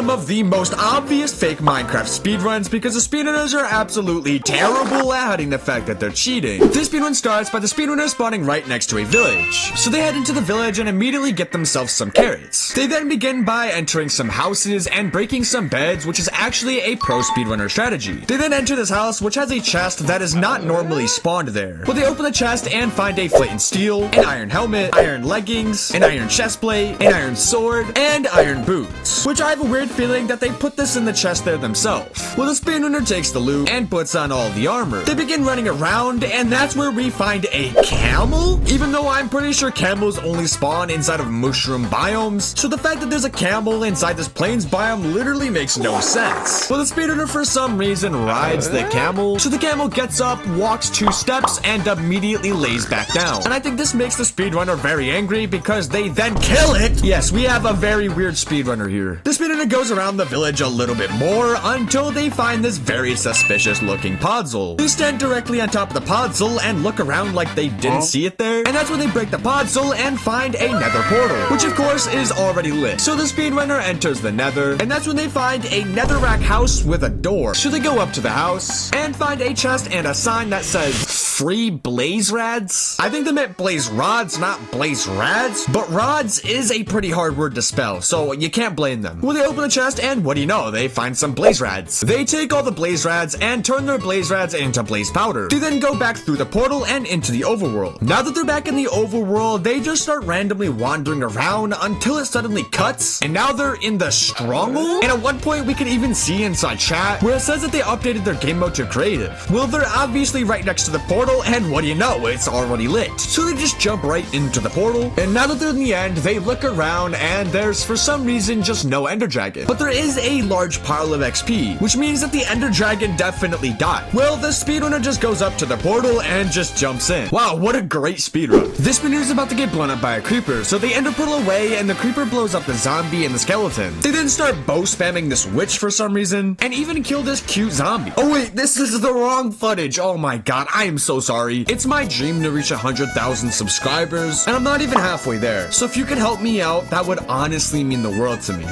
some of the most obvious fake Minecraft speedruns because the speedrunners are absolutely terrible at hiding the fact that they're cheating. This speedrun starts by the speedrunner spawning right next to a village. So they head into the village and immediately get themselves some carrots. They then begin by entering some houses and breaking some beds, which is actually a pro speedrunner strategy. They then enter this house, which has a chest that is not normally spawned there. Well, they open the chest and find a flint and steel, an iron helmet, iron leggings, an iron chestplate, an iron sword, and iron boots. Which I have a weird feeling that they put this in the chest there themselves. Well, the speedrunner takes the loot and puts on all the armor. They begin running around, and that's where we find a camel? Even though I'm pretty sure camels only spawn inside of mushroom biomes, so the fact that there's a camel inside this plains biome literally makes no sense. Well, the speedrunner for some reason rides the camel, so the camel gets up, walks 2 steps, and immediately lays back down. And I think this makes the speedrunner very angry because they then kill it. Yes, we have a very weird speedrunner here. The speedrunner goes around the village a little bit more until they find this very suspicious looking podzol. They stand directly on top of the podzol and look around like they didn't see it there. And that's when they break the podzol and find a nether portal, which of course is already lit. So the speedrunner enters the nether, and that's when they find a netherrack house with a door. So they go up to the house and find a chest and a sign that says free blaze rads. I think they meant blaze rods, not blaze rads, but rods is a pretty hard word to spell, so you can't blame them. Well, they open the chest and what do you know, they find some blaze rads. They take all the blaze rads and turn their blaze rads into blaze powder. They then go back through the portal and into the overworld. Now that they're back in the overworld, they just start randomly wandering around until it suddenly cuts, and now they're in the stronghold. And at one point we can even see inside chat where it says that they updated their game mode to creative. Well, they're obviously right next to the portal, and what do you know, it's already lit. So they just jump right into the portal, and now that they're in the end, they look around and there's for some reason just no ender dragon. But there is a large pile of XP, which means that the ender dragon definitely died. Well, the speedrunner just goes up to the portal and just jumps in. Wow, what a great speedrun. This speedrunner is about to get blown up by a creeper, so they ender portal away and the creeper blows up the zombie and the skeleton. They then start bow spamming this witch for some reason, and even kill this cute zombie. Oh wait, this is the wrong footage. Oh my god, I am so sorry. It's my dream to reach 100,000 subscribers, and I'm not even halfway there. So if you could help me out, that would honestly mean the world to me.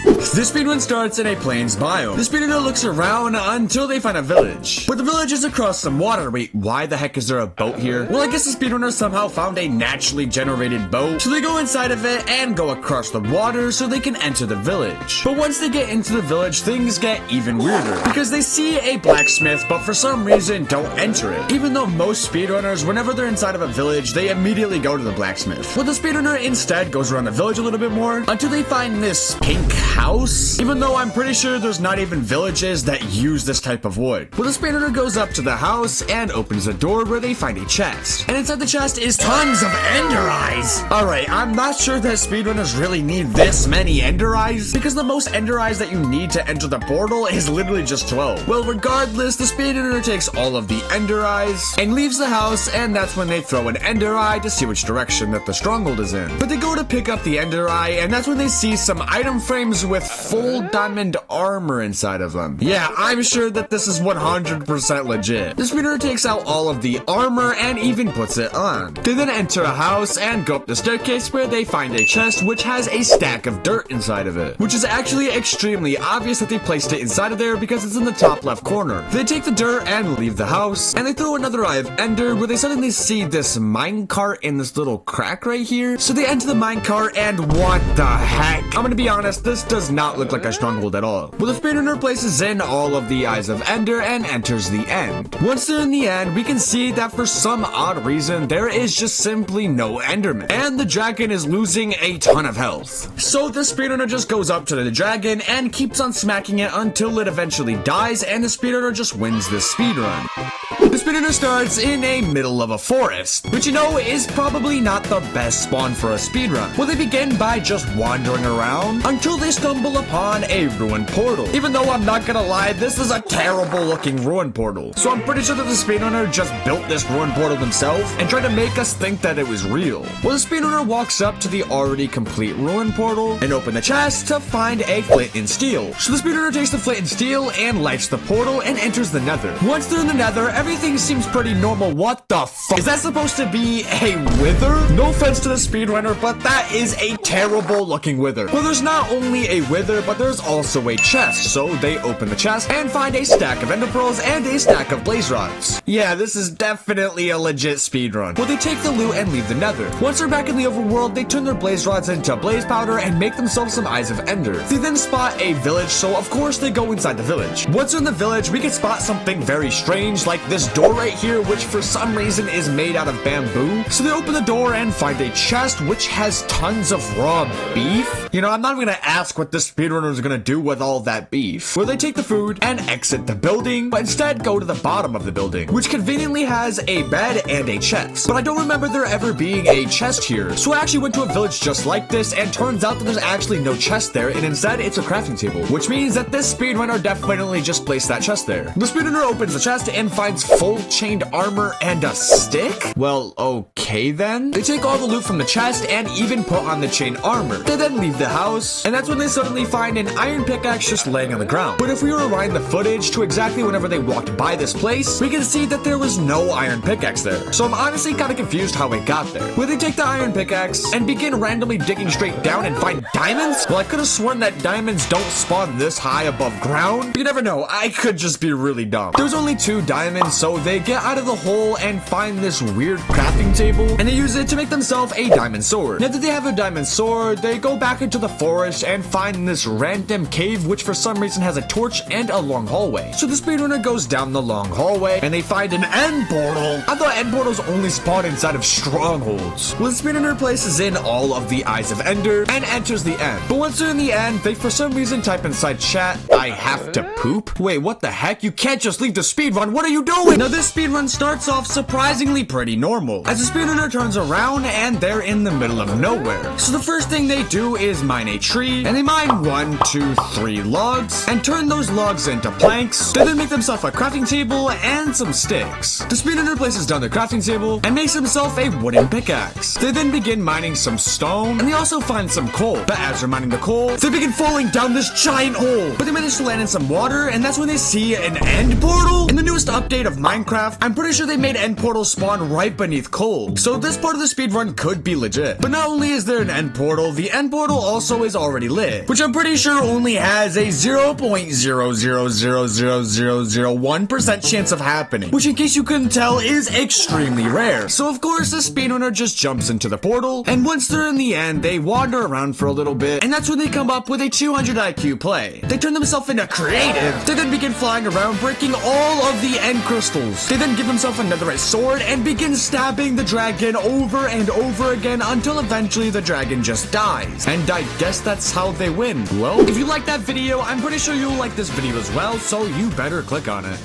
This speedrun starts in a plains biome. The speedrunner looks around until they find a village. But the village is across some water. Wait, why the heck is there a boat here? Well, I guess the speedrunner somehow found a naturally generated boat. So they go inside of it and go across the water so they can enter the village. But once they get into the village, things get even weirder. Because they see a blacksmith, but for some reason don't enter it. Even though most speedrunners, whenever they're inside of a village, they immediately go to the blacksmith. Well, the speedrunner instead goes around the village a little bit more until they find this pink house, even though I'm pretty sure there's not even villages that use this type of wood. Well, the speedrunner goes up to the house and opens the door where they find a chest. And inside the chest is tons of ender eyes. Alright, I'm not sure that speedrunners really need this many ender eyes, because the most ender eyes that you need to enter the portal is literally just 12. Well, regardless, the speedrunner takes all of the ender eyes and leaves the house, and that's when they throw an ender eye to see which direction that the stronghold is in. But they go to pick up the ender eye, and that's when they see some item frames with full diamond armor inside of them. Yeah, I'm sure that this is 100% legit. The speedrunner takes out all of the armor and even puts it on. They then enter a house and go up the staircase where they find a chest which has a stack of dirt inside of it, which is actually extremely obvious that they placed it inside of there because it's in the top left corner. They take the dirt and leave the house, and they throw another eye of ender where they suddenly see this minecart in this little crack right here. So they enter the minecart, and what the heck? I'm gonna be honest, this does not look like a stronghold at all. Well, the speedrunner places in all of the eyes of ender and enters the end. Once they're in the end, we can see that for some odd reason, there is just simply no enderman, and the dragon is losing a ton of health. So the speedrunner just goes up to the dragon and keeps on smacking it until it eventually dies, and the speedrunner just wins this speedrun. The speedrunner starts in a middle of a forest, which you know is probably not the best spawn for a speedrun. Well, they begin by just wandering around until they stumble upon a ruined portal. Even though I'm not gonna lie, this is a terrible looking ruined portal. So I'm pretty sure that the speedrunner just built this ruined portal himself and tried to make us think that it was real. Well, the speedrunner walks up to the already complete ruined portal and open the chest to find a flint and steel. So the speedrunner takes the flint and steel and lights the portal and enters the nether. Once they're in the nether, everything seems pretty normal. What the fuck? Is that supposed to be a wither? No offense to the speedrunner, but that is a terrible looking wither. Well, there's not only a wither, but there's also a chest. So they open the chest and find a stack of ender pearls and a stack of blaze rods. Yeah, this is definitely a legit speedrun. Well, they take the loot and leave the nether. Once they're back in the overworld, they turn their blaze rods into blaze powder and make themselves some eyes of ender. They then spot a village, so of course they go inside the village. Once in the village, we can spot something very strange, like this door right here, which for some reason is made out of bamboo. So they open the door and find a chest which has tons of raw beef. You know, I'm not even gonna ask what this speedrunner is gonna do with all that beef. Well, they take the food and exit the building, but instead go to the bottom of the building, which conveniently has a bed and a chest. But I don't remember there ever being a chest here. So I actually went to a village just like this, and turns out that there's actually no chest there, and instead it's a crafting table, which means that this speedrunner definitely just placed that chest there. The speedrunner opens the chest and finds full chained armor and a stick? Well, okay then. They take all the loot from the chest and even put on the chain armor. They then leave the house, and that's when they suddenly find an iron pickaxe just laying on the ground. But if we rewind the footage to exactly whenever they walked by this place, we can see that there was no iron pickaxe there. So I'm honestly kind of confused how it got there. Where they take the iron pickaxe and begin randomly digging straight down and find diamonds? Well, I could have sworn that diamonds don't spawn this high above ground. You never know, I could just be really dumb. There's only 2 diamonds, so they get out of the hole and find this weird crafting table, and they use it to make themselves a diamond sword. Now that they have a diamond sword, they go back into the forest and find this random cave, which for some reason has a torch and a long hallway. So the speedrunner goes down the long hallway, and they find an end portal. I thought end portals only spawn inside of strongholds. Well, the speedrunner places in all of the eyes of ender and enters the end. But once they're in the end, they for some reason type inside chat, "I have to poop." Wait, what the heck? You can't just leave the speedrun. What are you doing? Now this speedrun starts off surprisingly pretty normal, as the speedrunner turns around and they're in the middle of nowhere. So the first thing they do is mine a tree, and they mine 1, 2, 3 logs and turn those logs into planks. They then make themselves a crafting table and some sticks. The speedrunner places down the crafting table and makes himself a wooden pickaxe. They then begin mining some stone, and they also find some coal. But as they're mining the coal, they begin falling down this giant hole. But they manage to land in some water, and that's when they see an end portal. In the newest update of Minecraft, I'm pretty sure they made end portals spawn right beneath coal. So this part of the speedrun could be legit. But not only is there an end portal, the end portal also is already lit, which I'm pretty sure only has a 0.0000001% chance of happening, which in case you couldn't tell is extremely rare. So of course the speedrunner just jumps into the portal, and once they're in the end, they wander around for a little bit, and that's when they come up with a 200 IQ play. They turn themselves into creative. They then begin flying around, breaking all of the end crystals. They then give themselves a netherite sword and begin stabbing the dragon over and over again until eventually the dragon just dies. And I guess that's how they win. Well, if you like that video, I'm pretty sure you'll like this video as well, so you better click on it.